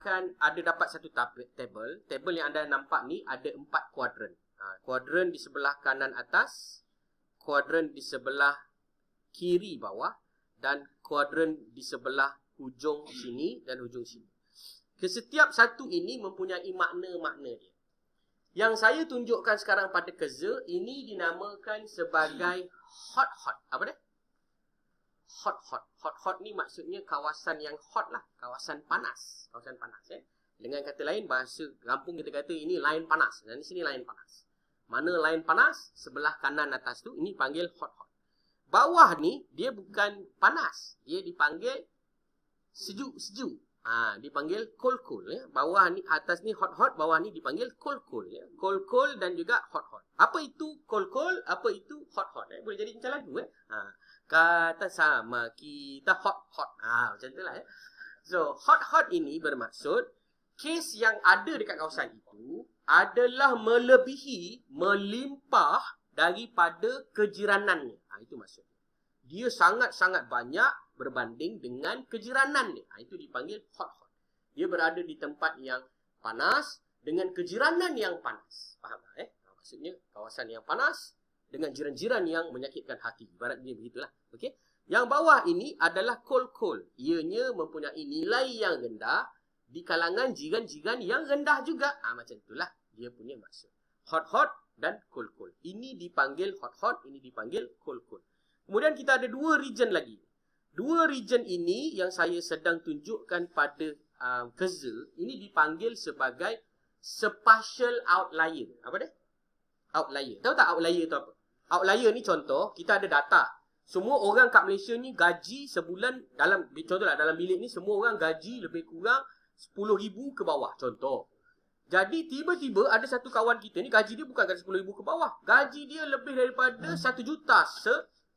akan ada dapat satu table. Table yang anda nampak ni ada 4 kuadran. Kuadran di sebelah kanan atas, kuadran di sebelah kiri bawah, dan kuadran di sebelah hujung sini dan hujung sini. Setiap satu ini mempunyai makna-makna dia. Yang saya tunjukkan sekarang pada kerja, ini dinamakan sebagai hot. Apa dia? Hot. Hot ni maksudnya kawasan yang hot lah. Kawasan panas. Kawasan panas. Dengan kata lain, bahasa Lampung kita kata ini line panas. Dan di sini line panas. Mana line panas? Sebelah kanan atas tu, ini panggil hot. Bawah ni, dia bukan panas. Dia dipanggil sejuk. Dipanggil cold. Ya. Bawah ni, atas ni hot. Bawah ni dipanggil cold. Ya. Cold dan juga hot. Apa itu cold? Apa itu hot? Boleh jadi macam lagu. Kata sama kita hot. Macam itulah. Ya. So, hot ini bermaksud kes yang ada dekat kawasan itu adalah melimpah daripada kejiranannya. Itu maksudnya. Dia sangat-sangat banyak berbanding dengan kejiranannya. Itu dipanggil hot. Dia berada di tempat yang panas dengan kejiranan yang panas. Faham tak? Maksudnya kawasan yang panas dengan jiran-jiran yang menyakitkan hati. Ibaratnya begitulah. Okey. Yang bawah ini adalah cold. Ianya mempunyai nilai yang rendah di kalangan jiran-jiran yang rendah juga. Macam itulah dia punya maksud. Hot dan cold. Ini dipanggil hot, ini dipanggil cold. Kemudian kita ada 2 region lagi. 2 region ini yang saya sedang tunjukkan pada kerja, ini dipanggil sebagai spatial outlier. Apa dia? Outlier. Tahu tak outlier tu apa? Outlier ni contoh, kita ada data. Semua orang kat Malaysia ni gaji sebulan, contohlah dalam bilik ni semua orang gaji lebih kurang 10,000 ke bawah. Contoh. Jadi tiba-tiba ada satu kawan kita ni gaji dia bukan 10,000 ke bawah. Gaji dia lebih daripada 1 juta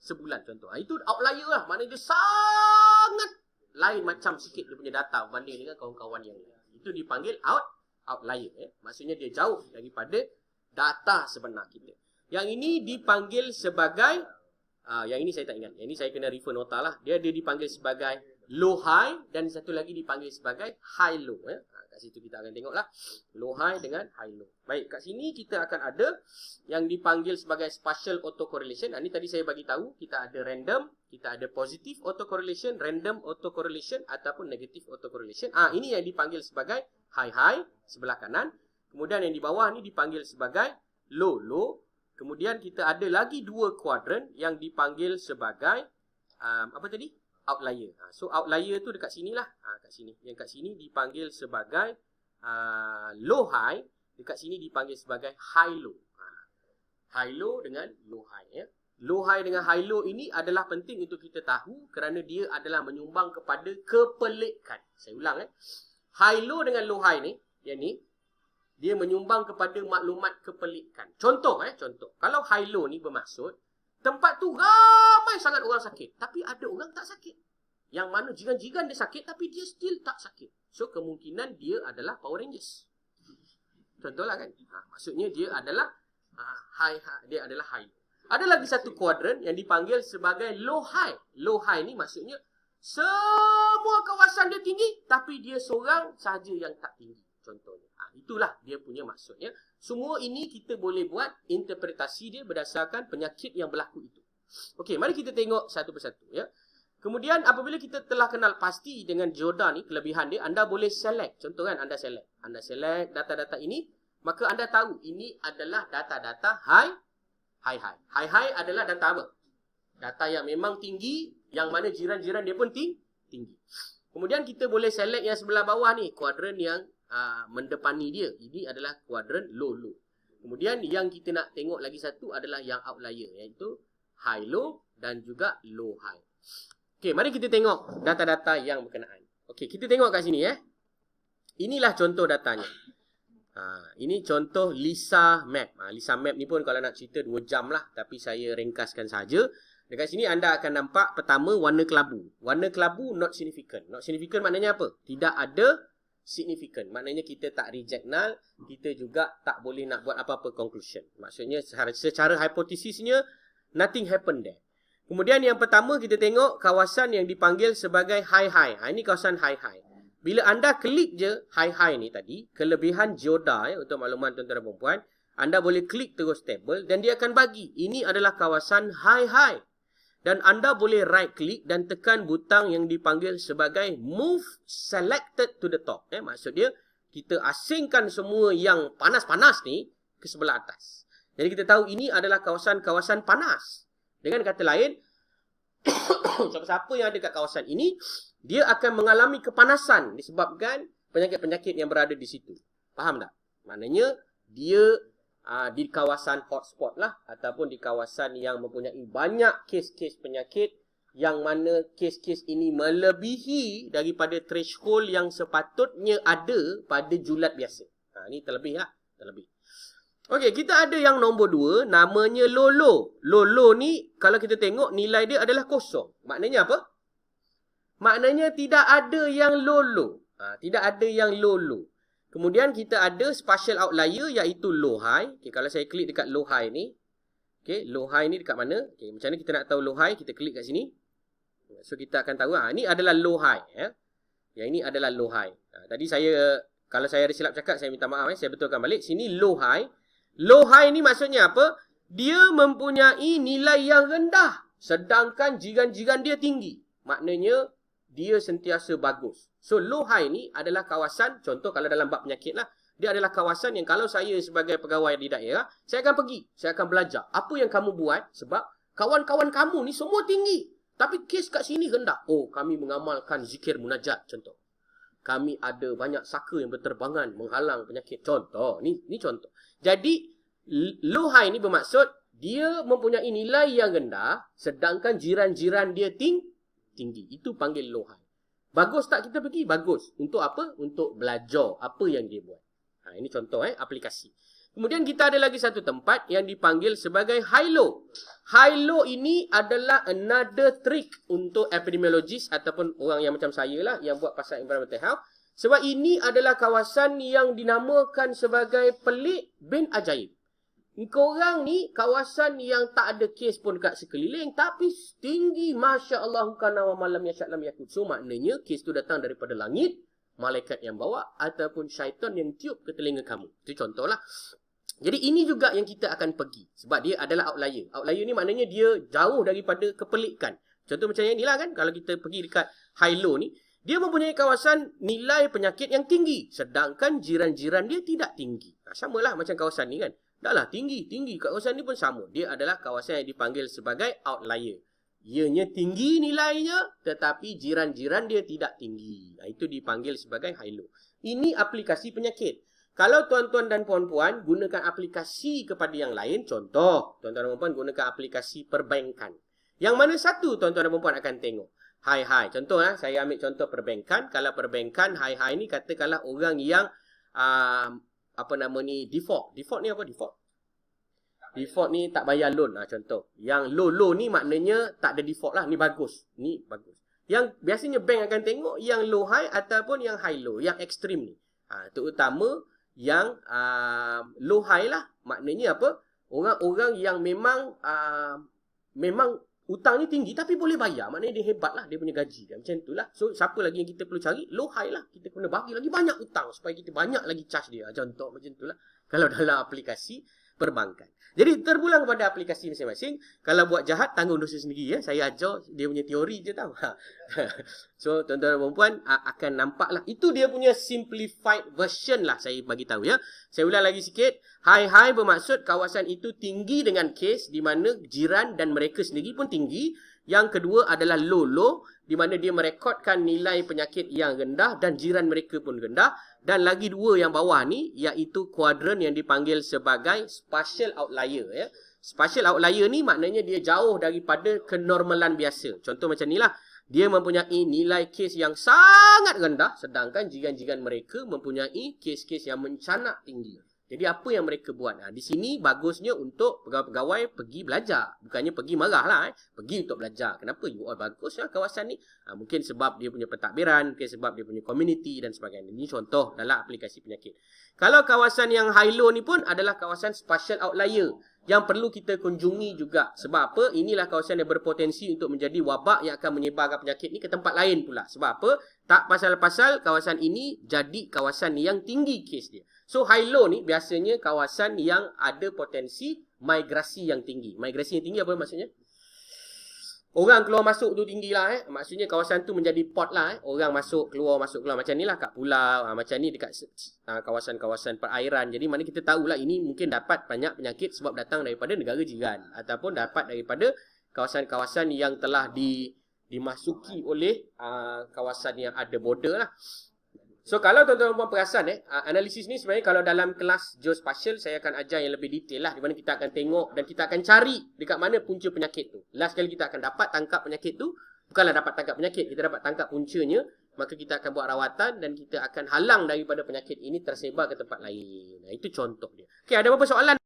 sebulan contoh. Itu outlier lah. Maknanya dia sangat lain macam sikit dia punya data berbanding dengan kawan-kawan yang lain. Itu dipanggil outlier. Maksudnya dia jauh daripada data sebenar kita. Yang ini dipanggil sebagai, yang ini saya tak ingat. Yang ini saya kena refer nota lah. Dia dipanggil sebagai low high dan satu lagi dipanggil sebagai high low. Kat situ kita akan tengok lah. Low high dengan high low. Baik, kat sini kita akan ada yang dipanggil sebagai spatial autocorrelation. Ini tadi saya bagi tahu, kita ada random, kita ada positive autocorrelation, random autocorrelation ataupun negative autocorrelation. Ini yang dipanggil sebagai high sebelah kanan. Kemudian yang di bawah ni dipanggil sebagai low. Kemudian kita ada lagi 2 kuadran yang dipanggil sebagai apa tadi? Outlier. So outlier tu dekat sini lah. Kat sini. Yang kat sini dipanggil sebagai low high. Dekat sini dipanggil sebagai high low. High low dengan low high. Ya. Low high dengan high low ini adalah penting untuk kita tahu kerana dia adalah menyumbang kepada kepelikan. Saya ulang. High low dengan low high ni, yang ni, dia menyumbang kepada maklumat kepelikan. Contoh. Kalau high low ni bermaksud tempat tu ramai sangat orang sakit. Tapi ada orang tak sakit. Yang mana jiran-jiran dia sakit tapi dia still tak sakit. So kemungkinan dia adalah Power Rangers. Contohlah kan. Maksudnya dia adalah high. Ada lagi satu kuadran yang dipanggil sebagai low high. Low high ni maksudnya semua kawasan dia tinggi tapi dia seorang sahaja yang tak tinggi. Contohnya. Itulah dia punya maksudnya. Semua ini kita boleh buat interpretasi dia berdasarkan penyakit yang berlaku itu. Okey, mari kita tengok satu persatu. Ya. Kemudian apabila kita telah kenal pasti dengan dioda ni, kelebihan dia, anda boleh select. Contoh kan, anda select data-data ini, maka anda tahu ini adalah data-data high. High adalah data apa? Data yang memang tinggi, yang mana jiran-jiran dia pun tinggi. Kemudian kita boleh select yang sebelah bawah ni, kuadran yang mendepani dia. Ini adalah kuadran low. Kemudian yang kita nak tengok lagi satu adalah yang outlier, iaitu high low dan juga low high. Okey, mari kita tengok data-data yang berkenaan. Okey, kita tengok kat sini. Inilah contoh datanya. Ini contoh Lisa Map. Lisa Map ni pun kalau nak cerita 2 jam lah, tapi saya ringkaskan saja. Dekat sini anda akan nampak pertama warna kelabu. Warna kelabu not significant. Not significant maknanya apa? Tidak ada significant. Maknanya kita tak reject null, kita juga tak boleh nak buat apa-apa conclusion. Maksudnya secara hipotesisnya nothing happen there. Kemudian yang pertama kita tengok kawasan yang dipanggil sebagai high. Ini kawasan high. bila anda klik je high ni tadi, kelebihan Geoda untuk makluman tuan-tuan dan puan-puan, anda boleh klik terus table dan dia akan bagi. Ini adalah kawasan high. Dan anda boleh right click dan tekan butang yang dipanggil sebagai move selected to the top. Maksud dia, kita asingkan semua yang panas-panas ni ke sebelah atas. Jadi kita tahu ini adalah kawasan-kawasan panas. Dengan kata lain, siapa-siapa yang ada kat kawasan ini, dia akan mengalami kepanasan disebabkan penyakit-penyakit yang berada di situ. Faham tak? Maknanya, dia di kawasan hotspot lah, ataupun di kawasan yang mempunyai banyak kes-kes penyakit, yang mana kes-kes ini melebihi daripada threshold yang sepatutnya ada pada julat biasa. Ini terlebih lah. Terlebih. Okey, kita ada yang nombor 2, namanya Lolo. Lolo ni, kalau kita tengok, nilai dia adalah kosong. Maknanya apa? Maknanya tidak ada yang Lolo. Tidak ada yang Lolo. Kemudian kita ada spatial outlier iaitu low high. Okay, kalau saya klik dekat low high ni. Okay, low high ni dekat mana? Okay, macam mana kita nak tahu low high? Kita klik kat sini. So kita akan tahu. Ini adalah low high. Yang ini adalah low high. Tadi kalau saya ada silap cakap, saya minta maaf. Saya betulkan balik. Sini low high. Low high ni maksudnya apa? Dia mempunyai nilai yang rendah. Sedangkan jiran-jiran dia tinggi. Maknanya dia sentiasa bagus. So low high ni adalah kawasan, contoh kalau dalam bab penyakit lah, dia adalah kawasan yang kalau saya sebagai pegawai di daerah, saya akan pergi, saya akan belajar. Apa yang kamu buat? Sebab kawan-kawan kamu ni semua tinggi. Tapi kes kat sini rendah. Oh, kami mengamalkan zikir munajat, contoh. Kami ada banyak saka yang berterbangan menghalang penyakit. Contoh, ni contoh. Jadi, low high ni bermaksud, dia mempunyai nilai yang rendah, sedangkan jiran-jiran dia tinggi. Itu panggil low high. Bagus tak kita pergi? Bagus. Untuk apa? Untuk belajar apa yang dia buat. Ini contoh aplikasi. Kemudian kita ada lagi satu tempat yang dipanggil sebagai high-low. High-low ini adalah another trick untuk epidemiologist ataupun orang yang macam saya lah, yang buat pasal environmental health. Sebab ini adalah kawasan yang dinamakan sebagai pelik bin ajaib. Korang ni kawasan yang tak ada kes pun dekat sekeliling, tapi tinggi, Masya Allah, kana wa malam yasya'lam yakut. So maknanya kes tu datang daripada langit, malaikat yang bawa, ataupun syaitan yang tiup ke telinga kamu. Itu contohlah. Jadi ini juga yang kita akan pergi. Sebab dia adalah outlier. Outlier ni maknanya dia jauh daripada kepelikan. Contoh macam yang inilah kan, kalau kita pergi dekat high-low ni, dia mempunyai kawasan nilai penyakit yang tinggi, sedangkan jiran-jiran dia tidak tinggi. Sama lah macam kawasan ni kan. Dah lah, tinggi. Kawasan ni pun sama. Dia adalah kawasan yang dipanggil sebagai outlier. Ianya tinggi nilainya, tetapi jiran-jiran dia tidak tinggi. Itu dipanggil sebagai high-low. Ini aplikasi penyakit. Kalau tuan-tuan dan puan-puan gunakan aplikasi kepada yang lain, contoh, tuan-tuan dan puan-puan gunakan aplikasi perbankan. Yang mana satu tuan-tuan dan puan-puan akan tengok? High. Contoh saya ambil contoh perbankan. Kalau perbankan, high ni katakanlah orang yang default. Default ni apa default? Default ni tak bayar loan lah contoh. Yang low ni maknanya tak ada default lah. Ni bagus. Yang biasanya bank akan tengok yang low high ataupun yang high low. Yang ekstrim ni. Terutama yang low high lah. Maknanya apa? Orang-orang yang memang hutang ni tinggi tapi boleh bayar. Maknanya dia hebat lah. Dia punya gaji. Macam tu lah. So siapa lagi yang kita perlu cari? Low high lah. Kita kena bagi lagi banyak hutang supaya kita banyak lagi charge dia. Contoh macam tu lah. Kalau dalam aplikasi perbankan. Jadi terpulang kepada aplikasi masing-masing. Kalau buat jahat, tanggung dosa sendiri. Saya ajar dia punya teori je tahu. So tuan-tuan dan puan-puan akan nampak lah. Itu dia punya simplified version lah saya bagi tahu ya. Saya ulang lagi sikit. High bermaksud kawasan itu tinggi dengan kes di mana jiran dan mereka sendiri pun tinggi. Yang kedua adalah low, di mana dia merekodkan nilai penyakit yang rendah dan jiran mereka pun rendah. Dan lagi dua yang bawah ni, iaitu kuadran yang dipanggil sebagai spatial outlier. Ya. Spatial outlier ni maknanya dia jauh daripada kenormalan biasa. Contoh macam ni lah. Dia mempunyai nilai kes yang sangat rendah, sedangkan jiran-jiran mereka mempunyai kes-kes yang mencanak tinggi. Jadi apa yang mereka buat? Di sini bagusnya untuk pegawai-pegawai pergi belajar. Bukannya pergi marah lah. Pergi untuk belajar. Kenapa? Bagus lah kawasan ni. Mungkin sebab dia punya pentadbiran. Mungkin sebab dia punya community dan sebagainya. Ini contoh dalam aplikasi penyakit. Kalau kawasan yang high-low ni pun adalah kawasan spatial outlier. yang perlu kita kunjungi juga. Sebab apa? Inilah kawasan yang berpotensi untuk menjadi wabak yang akan menyebarkan penyakit ni ke tempat lain pula. Sebab apa? Tak pasal-pasal kawasan ini jadi kawasan yang tinggi kes dia. So high-low ni biasanya kawasan yang ada potensi migrasi yang tinggi. Migrasi yang tinggi apa maksudnya? Orang keluar masuk tu tinggi lah. Maksudnya kawasan tu menjadi port lah. Orang masuk keluar. Macam ni lah kat pulau. Macam ni dekat kawasan-kawasan perairan. Jadi mana kita tahulah ini mungkin dapat banyak penyakit sebab datang daripada negara jiran. Ataupun dapat daripada kawasan-kawasan yang telah dimasuki oleh kawasan yang ada border lah. So kalau tuan-tuan dan puan perasan analisis ni sebenarnya kalau dalam kelas geospatial saya akan ajar yang lebih detail lah, di mana kita akan tengok dan kita akan cari dekat mana punca penyakit tu. Last kali kita akan dapat tangkap penyakit tu, bukanlah dapat tangkap penyakit, kita dapat tangkap puncanya, maka kita akan buat rawatan dan kita akan halang daripada penyakit ini tersebar ke tempat lain. Nah, itu contoh dia. Okey, ada apa-apa soalan?